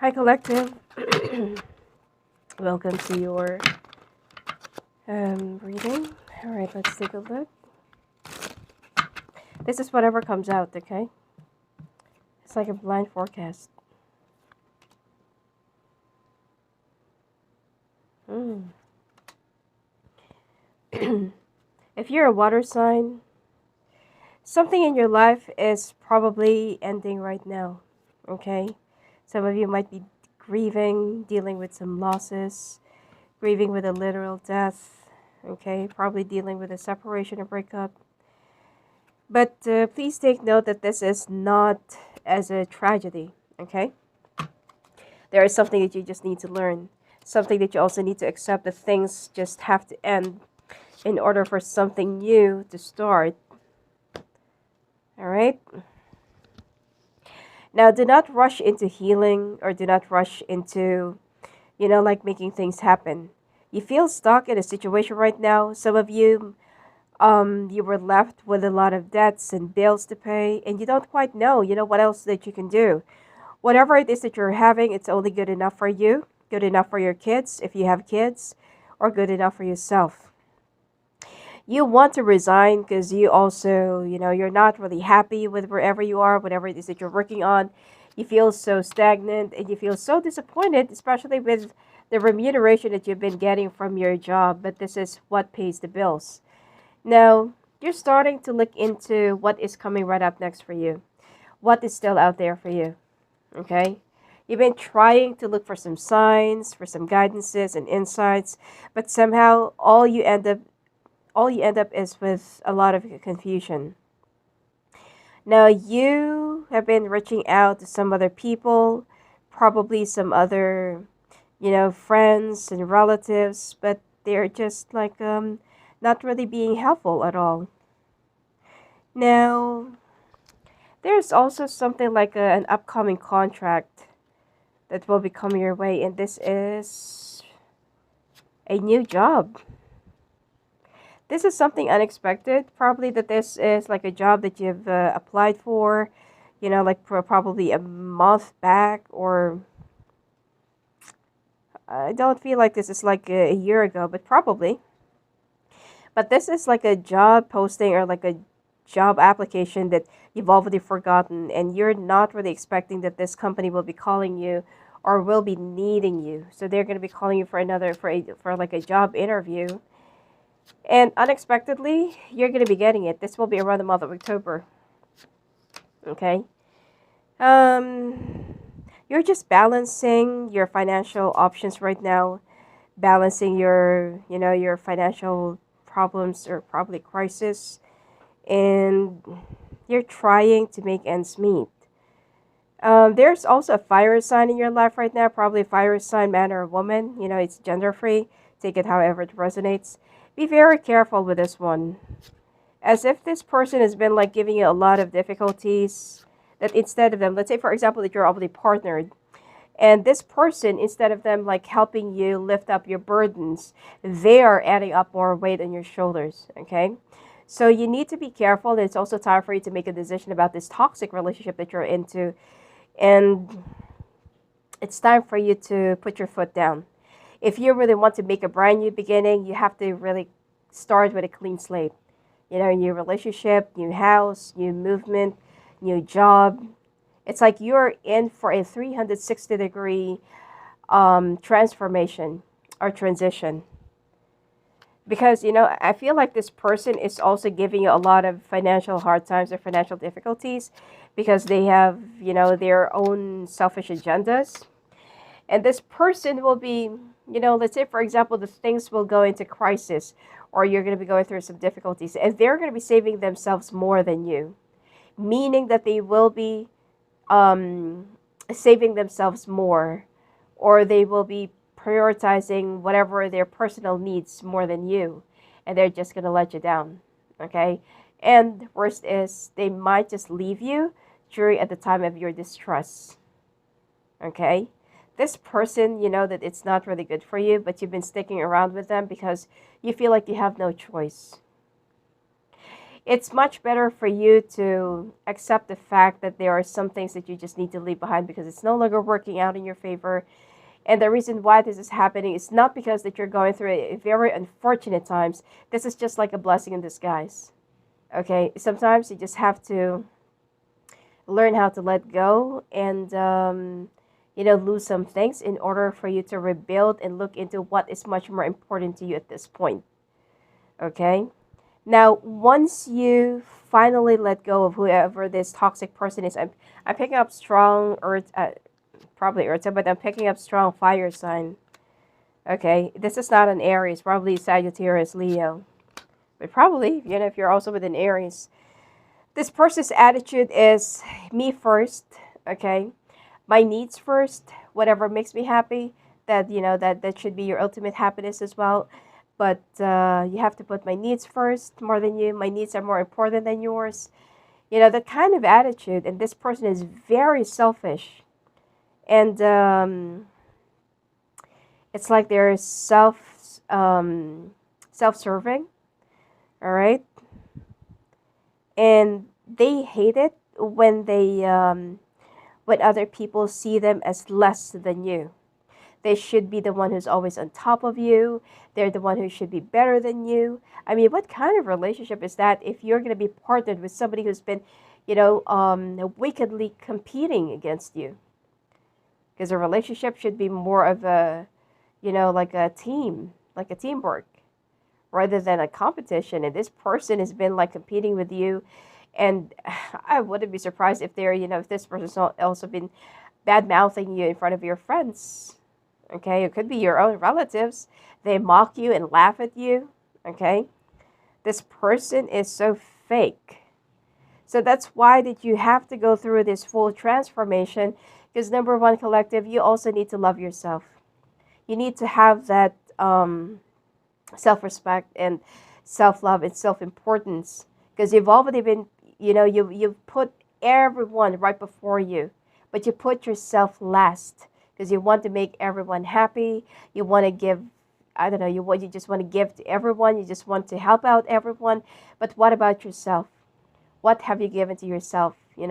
Hi, Collective. Welcome to your reading. All right, let's take a look. This is whatever comes out, okay? It's like a blind forecast. Mm. If you're a water sign, something in your life is probably ending right now, okay? Some of you might be grieving, dealing with some losses, grieving with a literal death, okay? Probably dealing with a separation or breakup. But please take note that this is not as a tragedy, okay? There is something that you just need to learn, something that you also need to accept that things just have to end in order for something new to start, all right? Now, do not rush into healing or do not rush into, like making things happen. You feel stuck in a situation right now. Some of you, you were left with a lot of debts and bills to pay, and you don't quite know, what else that you can do. Whatever it is that you're having, it's only good enough for you, good enough for your kids, if you have kids, or good enough for yourself. You want to resign because you also, you're not really happy with wherever you are, whatever it is that you're working on. You feel so stagnant and you feel so disappointed, especially with the remuneration that you've been getting from your job, but this is what pays the bills. Now, you're starting to look into what is coming right up next for you, what is still out there for you, okay? You've been trying to look for some signs, for some guidances and insights, but somehow all you end up is with a lot of confusion. Now, you have been reaching out to some other people, probably some other, friends and relatives, but they're just like not really being helpful at all. Now, there's also something like an upcoming contract that will be coming your way, and this is a new job. This is something unexpected. Probably that this is like a job that you've applied for, like for probably a month back, or I don't feel like this is like a year ago, but probably. But this is like a job posting or like a job application that you've already forgotten, and you're not really expecting that this company will be calling you or will be needing you. So they're going to be calling you for for like a job interview. And unexpectedly, you're going to be getting it. This will be around the month of October. Okay? Um, you're just balancing your financial options right now, balancing your financial problems or probably crisis, and you're trying to make ends meet. There's also a fire sign in your life right now, probably a fire sign, man or woman. It's gender free. Take it however it resonates. Be very careful with this one. As if this person has been like giving you a lot of difficulties, that instead of them, let's say for example that you're already partnered, and this person, instead of them like helping you lift up your burdens, they are adding up more weight on your shoulders, okay? So you need to be careful. It's also time for you to make a decision about this toxic relationship that you're into, and it's time for you to put your foot down. If you really want to make a brand new beginning, you have to really start with a clean slate. New relationship, new house, new movement, new job. It's like you're in for a 360-degree transformation or transition. Because, I feel like this person is also giving you a lot of financial hard times or financial difficulties because they have, their own selfish agendas. And this person will be, let's say, for example, the things will go into crisis or you're going to be going through some difficulties and they're going to be saving themselves more than you, meaning that they will be um, saving themselves more, or they will be prioritizing whatever their personal needs more than you, and they're just going to let you down, okay? And worst is they might just leave you during at the time of your distress, okay? This person, you know that it's not really good for you, but you've been sticking around with them because you feel like you have no choice. It's much better for you to accept the fact that there are some things that you just need to leave behind because it's no longer working out in your favor. And the reason why this is happening is not because that you're going through a very unfortunate times. This is just like a blessing in disguise. Okay, sometimes you just have to learn how to let go and lose some things in order for you to rebuild and look into what is much more important to you at this point. Okay, now once you finally let go of whoever this toxic person is, I'm picking up strong earth, probably earth, but I'm picking up strong fire sign. Okay, this is not an Aries, probably Sagittarius, Leo, but probably if you're also with an Aries, this person's attitude is me first. Okay, my needs first, whatever makes me happy, that should be your ultimate happiness as well. But you have to put my needs first more than you. My needs are more important than yours. That kind of attitude. And this person is very selfish. And it's like they're self-serving. All right. And they hate it when other people see them as less than you. They should be the one who's always on top of you. They're the one who should be better than you. I mean, what kind of relationship is that if you're going to be partnered with somebody who's been, wickedly competing against you? Because a relationship should be more of a, like a team, like a teamwork, rather than a competition. And this person has been like competing with you. And I wouldn't be surprised if if this person's also been bad mouthing you in front of your friends. Okay, it could be your own relatives. They mock you and laugh at you. Okay, this person is so fake. So that's why that you have to go through this full transformation. Because number one, collective, you also need to love yourself. You need to have that self-respect and self-love and self-importance. Because you've already been, you've put everyone right before you, but you put yourself last because you want to make everyone happy. You want to give, I don't know, you just want to give to everyone. You just want to help out everyone. But what about yourself? What have you given to yourself? Like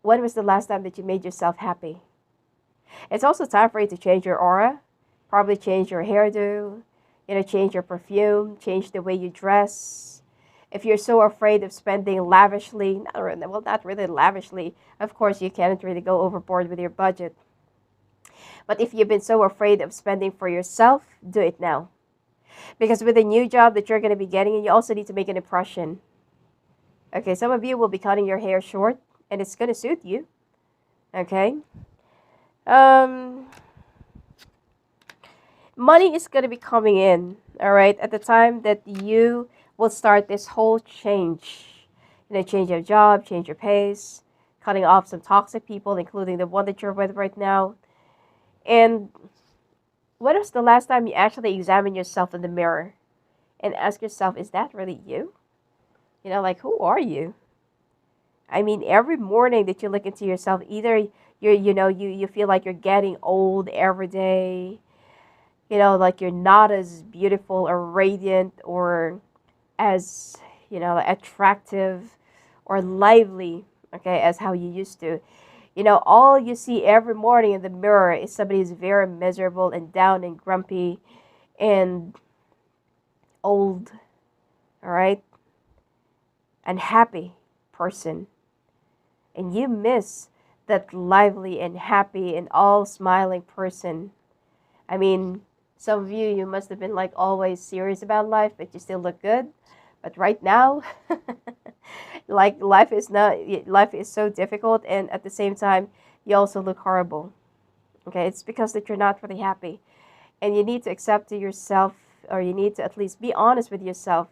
when was the last time that you made yourself happy? It's also time for you to change your aura, probably change your hairdo, change your perfume, change the way you dress. If you're so afraid of spending lavishly, not really lavishly, of course you can't really go overboard with your budget. But if you've been so afraid of spending for yourself, do it now. Because with a new job that you're going to be getting, you also need to make an impression. Okay, some of you will be cutting your hair short, and it's going to suit you. Okay? Money is going to be coming in, all right, at the time that you will start this whole change. Change your job, change your pace, cutting off some toxic people, including the one that you're with right now. And when was the last time you actually examined yourself in the mirror and ask yourself, is that really you? Like, who are you? I mean, every morning that you look into yourself, either you feel like you're getting old every day, like you're not as beautiful or radiant or as, attractive or lively, okay, as how you used to. All you see every morning in the mirror is somebody who's very miserable and down and grumpy and old, all right? Unhappy person. And you miss that lively and happy and all smiling person. I mean, some of you must have been like always serious about life, but you still look good. But right now, like life is so difficult, and at the same time, you also look horrible. Okay, it's because that you're not really happy, and you need to accept to yourself, or you need to at least be honest with yourself,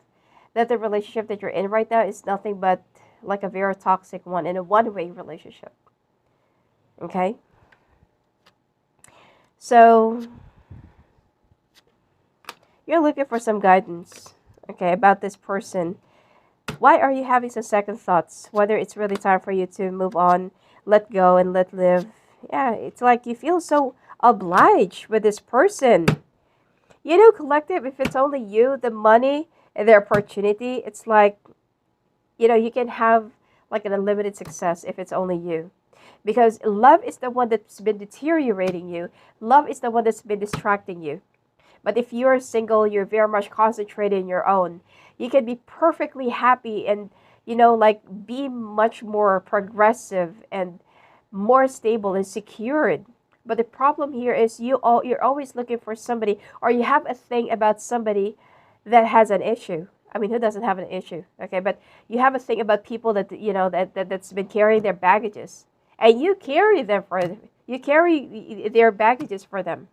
that the relationship that you're in right now is nothing but like a very toxic one, in a one-way relationship. Okay, so you're looking for some guidance, okay, about this person. Why are you having some second thoughts? Whether it's really time for you to move on, let go, and let live. Yeah, it's like you feel so obliged with this person. You know, collective, if it's only you, the money and the opportunity, it's like, you can have like an unlimited success if it's only you. Because love is the one that's been deteriorating you. Love is the one that's been distracting you. But if you're single, you're very much concentrated in your own. You can be perfectly happy and, like be much more progressive and more stable and secured. But the problem here is you're always looking for somebody, or you have a thing about somebody that has an issue. I mean, who doesn't have an issue? Okay, but you have a thing about people that that's been carrying their baggages, and you carry their baggages for them.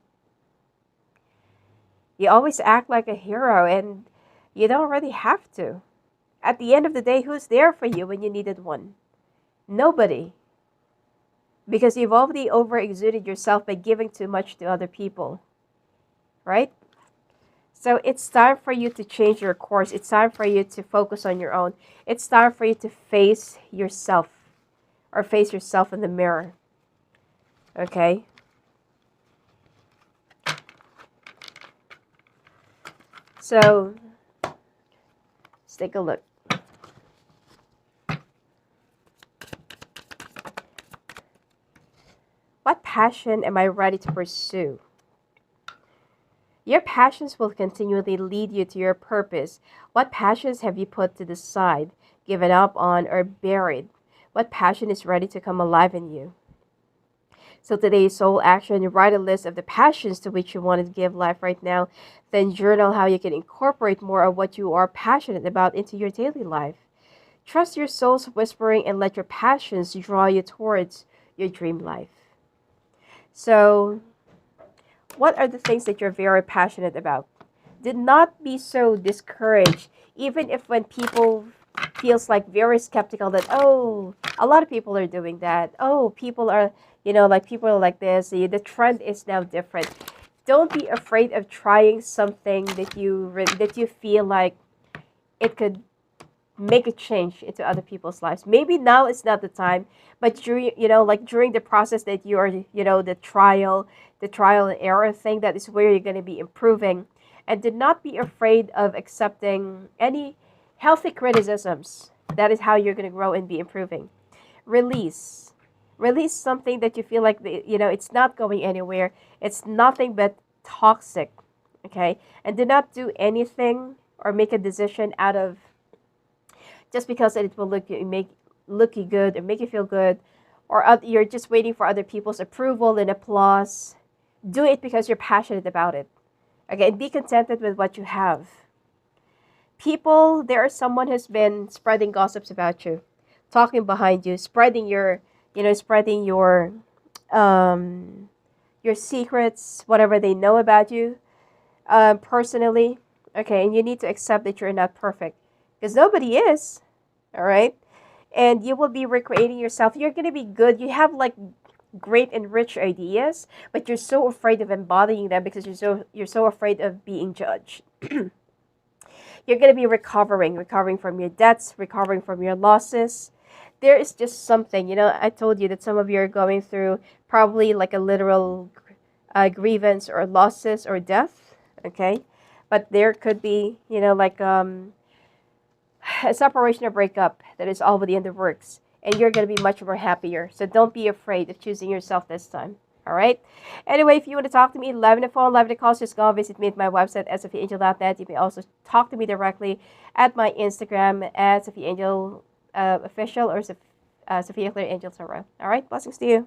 You always act like a hero, and you don't really have to. At the end of the day, who's there for you when you needed one? Nobody. Because you've already over exuded yourself by giving too much to other people, right? So it's time for you to change your course. It's time for you to focus on your own. It's time for you to face yourself, or face yourself in the mirror. Okay? So let's take a look. What passion am I ready to pursue? Your passions will continually lead you to your purpose. What passions have you put to the side, given up on, or buried? What passion is ready to come alive in you? So today's soul action, write a list of the passions to which you want to give life right now. Then journal how you can incorporate more of what you are passionate about into your daily life. Trust your soul's whispering and let your passions draw you towards your dream life. So, what are the things that you're very passionate about? Do not be so discouraged, even if when people feels like very skeptical that, oh, a lot of people are doing that. Oh, people are, like people are like this. The trend is now different. Don't be afraid of trying something that you feel like it could make a change into other people's lives. Maybe now is not the time, but during the process that you are, the trial and error thing, that is where you're going to be improving. And do not be afraid of accepting any healthy criticisms. That is how you're going to grow and be improving. Release. Release something that you feel like, it's not going anywhere. It's nothing but toxic. Okay? And do not do anything or make a decision out of just because it will look you good or make you feel good, or you're just waiting for other people's approval and applause. Do it because you're passionate about it. Okay, and be contented with what you have. There is someone who's been spreading gossips about you, talking behind you, spreading your secrets, whatever they know about you, personally. Okay, and you need to accept that you're not perfect, because nobody is. All right, and you will be recreating yourself. You're gonna be good. You have like great and rich ideas, but you're so afraid of embodying them because you're so afraid of being judged. You're going to be recovering from your debts, recovering from your losses. There is just something, I told you that some of you are going through probably like a literal grievance or losses or death, okay? But there could be, like a separation or breakup that is already in the works, and you're going to be much more happier. So don't be afraid of choosing yourself this time. All right. Anyway, if you want to talk to me, live in the phone, live in the calls, just go and visit me at my website at sophiaangel.net. You may also talk to me directly at my Instagram at Sophia Angel Official, or Sophia Claire Angel Tarot. All right. Blessings to you.